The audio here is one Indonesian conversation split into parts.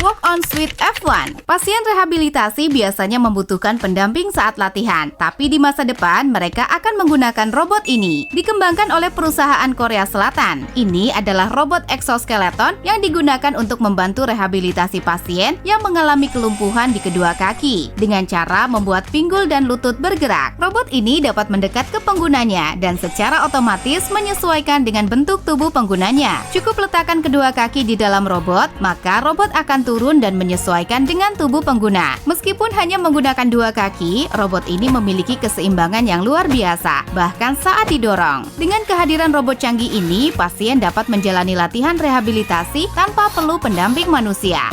Walk-on Suite F1. Pasien rehabilitasi biasanya membutuhkan pendamping saat latihan, tapi di masa depan mereka akan menggunakan robot ini. Dikembangkan oleh perusahaan Korea Selatan. Ini adalah robot exoskeleton yang digunakan untuk membantu rehabilitasi pasien yang mengalami kelumpuhan di kedua kaki dengan cara membuat pinggul dan lutut bergerak. Robot ini dapat mendekat ke penggunanya dan secara otomatis menyesuaikan dengan bentuk tubuh penggunanya. Cukup letakkan kedua kaki di dalam robot, maka robot akan turun dan menyesuaikan dengan tubuh pengguna. Meskipun hanya menggunakan dua kaki, robot ini memiliki keseimbangan yang luar biasa, bahkan saat didorong. Dengan kehadiran robot canggih ini, pasien dapat menjalani latihan rehabilitasi tanpa perlu pendamping manusia.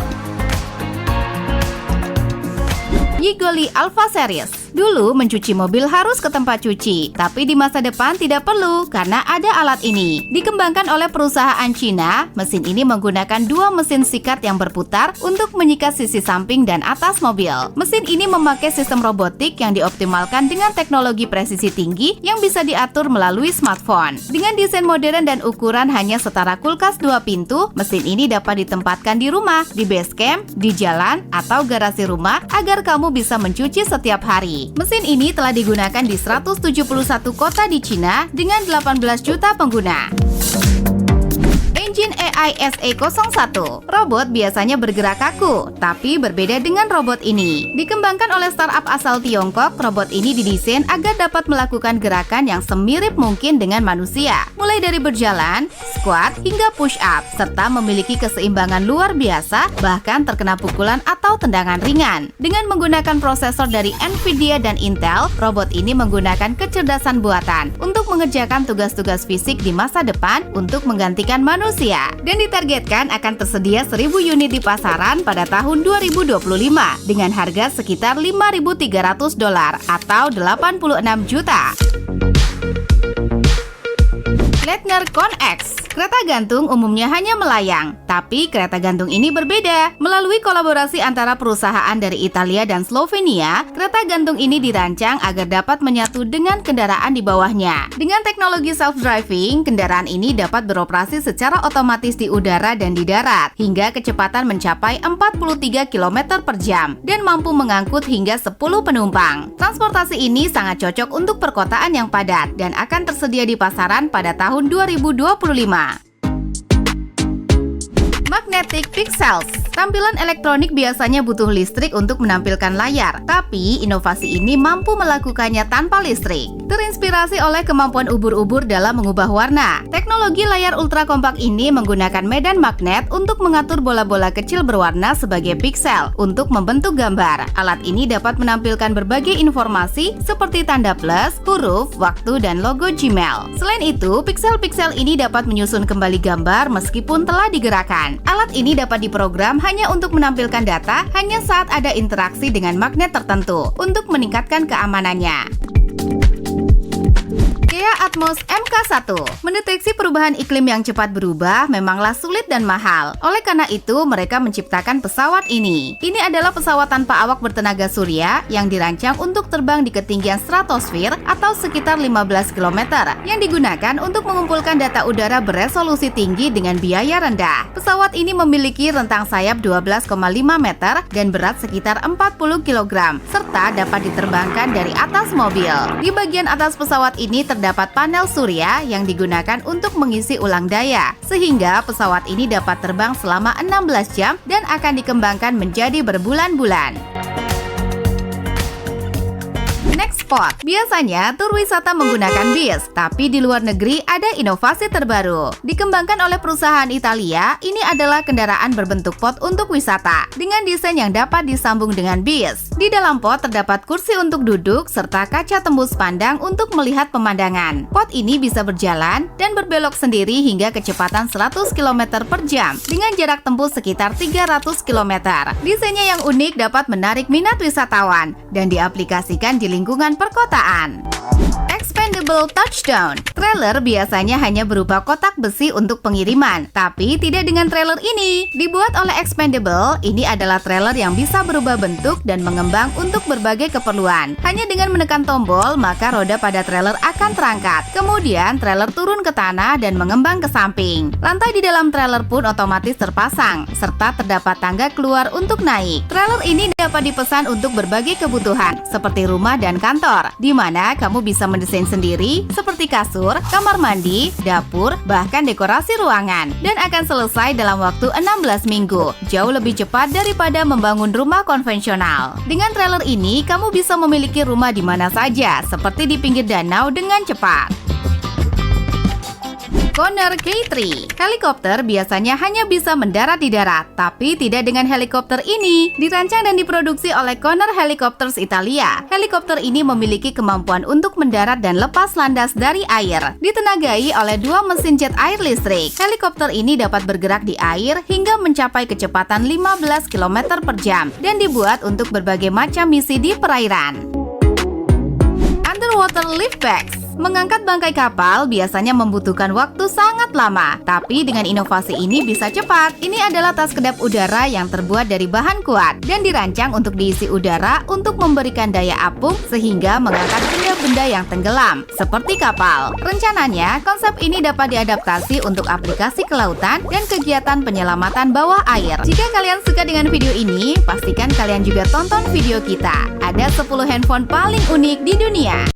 Yigoli Alpha Series. Dulu mencuci mobil harus ke tempat cuci, tapi di masa depan tidak perlu karena ada alat ini. Dikembangkan oleh perusahaan Cina, mesin ini menggunakan dua mesin sikat yang berputar untuk menyikat sisi samping dan atas mobil. Mesin ini memakai sistem robotik yang dioptimalkan dengan teknologi presisi tinggi yang bisa diatur melalui smartphone. Dengan desain modern dan ukuran hanya setara kulkas 2 pintu, mesin ini dapat ditempatkan di rumah, di base camp, di jalan, atau garasi rumah agar kamu bisa mencuci setiap hari. Mesin ini telah digunakan di 171 kota di Cina dengan 18 juta pengguna. Engine AI SE01. Robot biasanya bergerak kaku, tapi berbeda dengan robot ini. Dikembangkan oleh startup asal Tiongkok, robot ini didesain agar dapat melakukan gerakan yang semirip mungkin dengan manusia, mulai dari berjalan, squat, hingga push up, serta memiliki keseimbangan luar biasa, bahkan terkena pukulan atau tendangan ringan. Dengan menggunakan prosesor dari Nvidia dan Intel, robot ini menggunakan kecerdasan buatan untuk mengerjakan tugas-tugas fisik di masa depan untuk menggantikan manusia. Dan ditargetkan akan tersedia 1.000 unit di pasaran pada tahun 2025 dengan harga sekitar $5.300 atau 86 juta. Leitner Con X. Kereta gantung umumnya hanya melayang, tapi kereta gantung ini berbeda. Melalui kolaborasi antara perusahaan dari Italia dan Slovenia, kereta gantung ini dirancang agar dapat menyatu dengan kendaraan di bawahnya. Dengan teknologi self-driving, kendaraan ini dapat beroperasi secara otomatis di udara dan di darat, hingga kecepatan mencapai 43 km per jam, dan mampu mengangkut hingga 10 penumpang. Transportasi ini sangat cocok untuk perkotaan yang padat, dan akan tersedia di pasaran pada tahun 2025. Magnetic Pixels. Tampilan elektronik biasanya butuh listrik untuk menampilkan layar, tapi inovasi ini mampu melakukannya tanpa listrik. Terinspirasi oleh kemampuan ubur-ubur dalam mengubah warna, teknologi layar ultra kompak ini menggunakan medan magnet untuk mengatur bola-bola kecil berwarna sebagai piksel untuk membentuk gambar. Alat ini dapat menampilkan berbagai informasi seperti tanda plus, huruf, waktu, dan logo Gmail. Selain itu, piksel-piksel ini dapat menyusun kembali gambar meskipun telah digerakkan. Alat ini dapat diprogram hanya untuk menampilkan data hanya saat ada interaksi dengan magnet tertentu untuk meningkatkan keamanannya. Kia Atmos MK1. Mendeteksi perubahan iklim yang cepat berubah memanglah sulit dan mahal. Oleh karena itu, mereka menciptakan pesawat ini. Ini adalah pesawat tanpa awak bertenaga surya yang dirancang untuk terbang di ketinggian stratosfer atau sekitar 15 km, yang digunakan untuk mengumpulkan data udara beresolusi tinggi dengan biaya rendah. Pesawat ini memiliki rentang sayap 12,5 meter dan berat sekitar 40 kg, serta dapat diterbangkan dari atas mobil. Di bagian atas pesawat ini terdapat panel surya yang digunakan untuk mengisi ulang daya, sehingga pesawat ini dapat terbang selama 16 jam dan akan dikembangkan menjadi berbulan-bulan. Nextpot. Biasanya tur wisata menggunakan bis, tapi di luar negeri ada inovasi terbaru. Dikembangkan oleh perusahaan Italia, ini adalah kendaraan berbentuk pot untuk wisata dengan desain yang dapat disambung dengan bis. Di dalam pot terdapat kursi untuk duduk serta kaca tembus pandang untuk melihat pemandangan. Pot ini bisa berjalan dan berbelok sendiri hingga kecepatan 100 km per jam dengan jarak tempuh sekitar 300 km. Desainnya yang unik dapat menarik minat wisatawan dan diaplikasikan di lingkungan perkotaan. Expandable Touchdown. Trailer biasanya hanya berupa kotak besi untuk pengiriman, tapi tidak dengan trailer ini. Dibuat oleh Expandable, ini adalah trailer yang bisa berubah bentuk dan mengembang untuk berbagai keperluan. Hanya dengan menekan tombol, maka roda pada trailer akan terangkat. Kemudian, trailer turun ke tanah dan mengembang ke samping. Lantai di dalam trailer pun otomatis terpasang, serta terdapat tangga keluar untuk naik. Trailer ini dapat dipesan untuk berbagai kebutuhan, seperti rumah dan kantor, di mana kamu bisa mendesain sendiri, seperti kasur, kamar mandi, dapur, bahkan dekorasi ruangan, dan akan selesai dalam waktu 16 minggu, jauh lebih cepat daripada membangun rumah konvensional. Dengan trailer ini, kamu bisa memiliki rumah di mana saja, seperti di pinggir danau dengan cepat. Conner K3. Helikopter biasanya hanya bisa mendarat di darat, tapi tidak dengan helikopter ini. Dirancang dan diproduksi oleh Conner Helicopters Italia. Helikopter ini memiliki kemampuan untuk mendarat dan lepas landas dari air. Ditenagai oleh 2 mesin jet air listrik. Helikopter ini dapat bergerak di air hingga mencapai kecepatan 15 km per jam dan dibuat untuk berbagai macam misi di perairan. Underwater Lift Bags. Mengangkat bangkai kapal biasanya membutuhkan waktu sangat lama, tapi dengan inovasi ini bisa cepat. Ini adalah tas kedap udara yang terbuat dari bahan kuat dan dirancang untuk diisi udara untuk memberikan daya apung sehingga mengangkat benda-benda yang tenggelam, seperti kapal. Rencananya, konsep ini dapat diadaptasi untuk aplikasi kelautan dan kegiatan penyelamatan bawah air. Jika kalian suka dengan video ini, pastikan kalian juga tonton video kita. Ada 10 handphone paling unik di dunia.